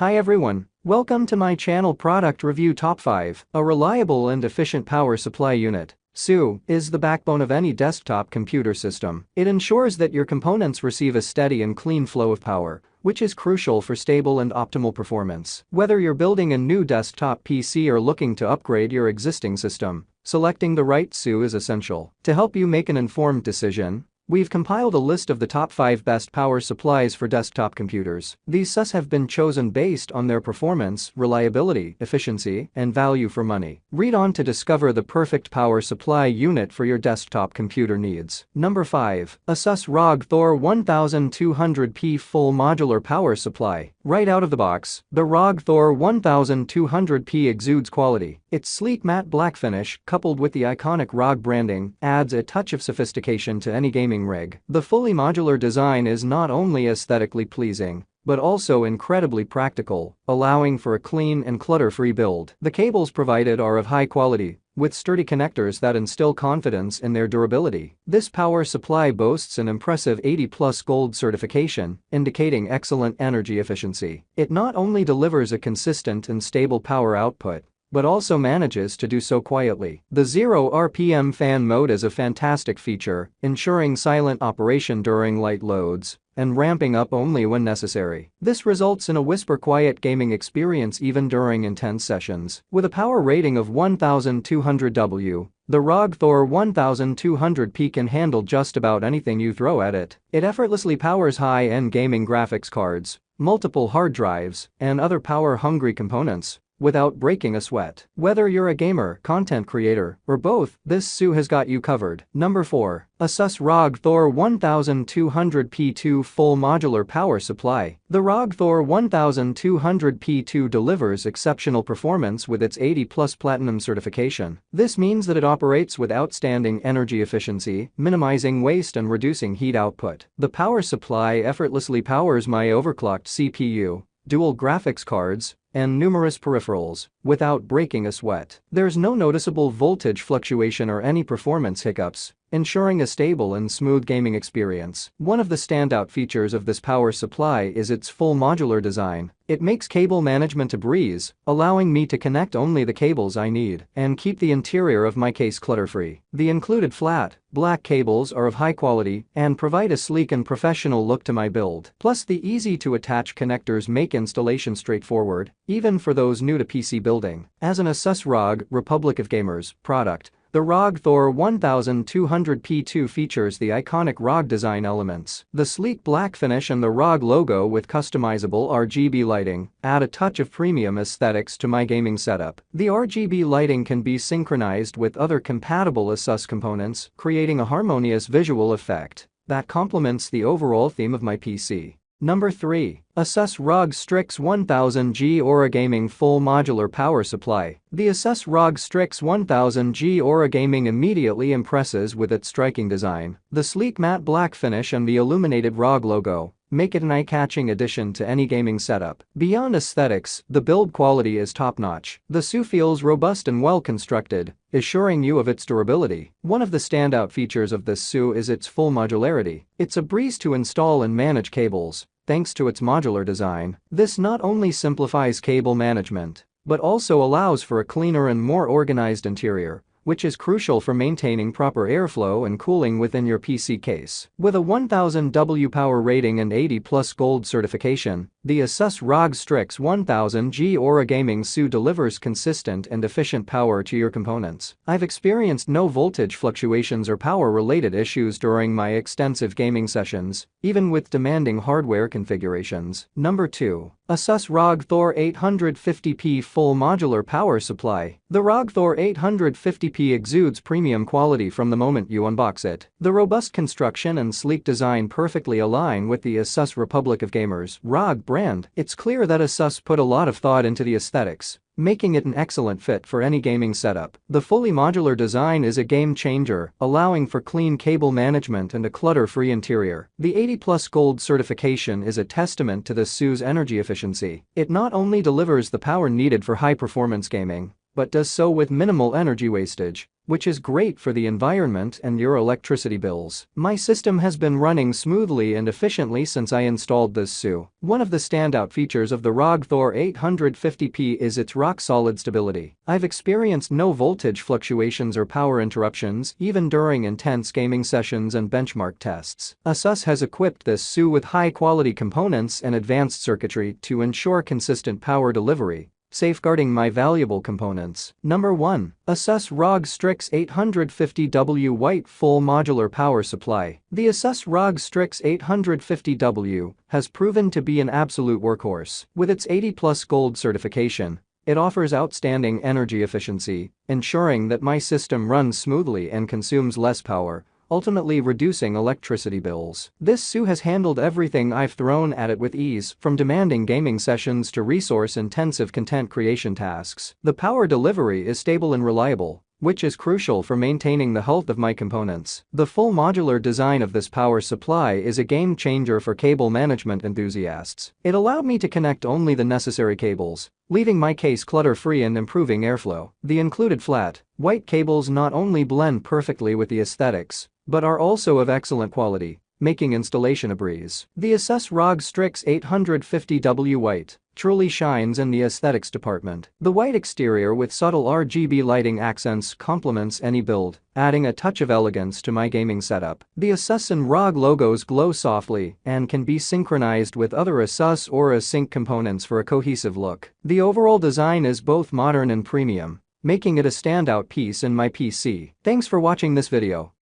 Hi everyone, welcome to my channel Product Review Top 5. A reliable and efficient power supply unit, PSU, is the backbone of any desktop computer system. It ensures that your components receive a steady and clean flow of power, which is crucial for stable and optimal performance. Whether you're building a new desktop PC or looking to upgrade your existing system, selecting the right PSU is essential. To help you make an informed decision, we've compiled a list of the top 5 best power supplies for desktop computers. These PSUs have been chosen based on their performance, reliability, efficiency, and value for money. Read on to discover the perfect power supply unit for your desktop computer needs. Number 5. Asus ROG Thor 1200P Full Modular Power Supply. Right out of the box, the ROG Thor 1200P exudes quality. Its sleek matte black finish, coupled with the iconic ROG branding, adds a touch of sophistication to any gaming rig. The fully modular design is not only aesthetically pleasing, but also incredibly practical, allowing for a clean and clutter-free build. The cables provided are of high quality, with sturdy connectors that instill confidence in their durability. This power supply boasts an impressive 80+ gold certification, indicating excellent energy efficiency. It not only delivers a consistent and stable power output, but also manages to do so quietly. The 0 RPM fan mode is a fantastic feature, ensuring silent operation during light loads and ramping up only when necessary. This results in a whisper-quiet gaming experience even during intense sessions. With a power rating of 1200 W, the ROG Thor 1200P can handle just about anything you throw at it. It effortlessly powers high-end gaming graphics cards, multiple hard drives, and other power-hungry components without breaking a sweat. Whether you're a gamer, content creator, or both, this PSU has got you covered. Number 4. Asus ROG Thor 1200P2 Full Modular Power Supply. The ROG Thor 1200P2 delivers exceptional performance with its 80+ Platinum certification. This means that it operates with outstanding energy efficiency, minimizing waste and reducing heat output. The power supply effortlessly powers my overclocked CPU, dual graphics cards, and numerous peripherals, without breaking a sweat. There's no noticeable voltage fluctuation or any performance hiccups, ensuring a stable and smooth gaming experience. One of the standout features of this power supply is its full modular design. It makes cable management a breeze, allowing me to connect only the cables I need and keep the interior of my case clutter-free. The included flat, black cables are of high quality and provide a sleek and professional look to my build. Plus, the easy-to-attach connectors make installation straightforward, even for those new to PC building. As an Asus ROG Republic of Gamers product, the ROG Thor 1200P2 features the iconic ROG design elements. The sleek black finish and the ROG logo with customizable RGB lighting add a touch of premium aesthetics to my gaming setup. The RGB lighting can be synchronized with other compatible Asus components, creating a harmonious visual effect that complements the overall theme of my PC. Number 3. Asus ROG STRIX 1000G Aura Gaming Full Modular Power Supply. The Asus ROG STRIX 1000G Aura Gaming immediately impresses with its striking design. The sleek matte black finish and the illuminated ROG logo make it an eye-catching addition to any gaming setup. Beyond aesthetics, the build quality is top-notch. The PSU feels robust and well-constructed, assuring you of its durability. One of the standout features of this PSU is its full modularity. It's a breeze to install and manage cables, thanks to its modular design. This not only simplifies cable management, but also allows for a cleaner and more organized interior, which is crucial for maintaining proper airflow and cooling within your PC case. With a 1000 W power rating and 80+ gold certification, the Asus ROG STRIX 1000G Aura Gaming PSU delivers consistent and efficient power to your components. I've experienced no voltage fluctuations or power-related issues during my extensive gaming sessions, even with demanding hardware configurations. Number 2. Asus ROG Thor 850P Full Modular Power Supply. The ROG Thor 850P exudes premium quality from the moment you unbox it. The robust construction and sleek design perfectly align with the Asus Republic of Gamers ROG brand. It's clear that Asus put a lot of thought into the aesthetics, making it an excellent fit for any gaming setup. The fully modular design is a game changer, allowing for clean cable management and a clutter-free interior. The 80+ gold certification is a testament to the PSU's energy efficiency. It not only delivers the power needed for high-performance gaming, but does so with minimal energy wastage, which is great for the environment and your electricity bills. My system has been running smoothly and efficiently since I installed this SU. One of the standout features of the ROG Thor 850P is its rock-solid stability. I've experienced no voltage fluctuations or power interruptions even during intense gaming sessions and benchmark tests. Asus has equipped this SU with high-quality components and advanced circuitry to ensure consistent power delivery, safeguarding my valuable components. Number 1. Asus ROG STRIX 850W White Full Modular Power Supply. The Asus ROG STRIX 850W has proven to be an absolute workhorse. With its 80+ gold certification, it offers outstanding energy efficiency, ensuring that my system runs smoothly and consumes less power, ultimately reducing electricity bills. This SU has handled everything I've thrown at it with ease, from demanding gaming sessions to resource-intensive content creation tasks. The power delivery is stable and reliable, which is crucial for maintaining the health of my components. The full modular design of this power supply is a game changer for cable management enthusiasts. It allowed me to connect only the necessary cables, leaving my case clutter-free and improving airflow. The included flat, white cables not only blend perfectly with the aesthetics, but are also of excellent quality, making installation a breeze. The Asus ROG STRIX 850W White truly shines in the aesthetics department. The white exterior with subtle RGB lighting accents complements any build, adding a touch of elegance to my gaming setup. The Asus and ROG logos glow softly and can be synchronized with other Asus or Async components for a cohesive look. The overall design is both modern and premium, making it a standout piece in my PC. Thanks for watching this video.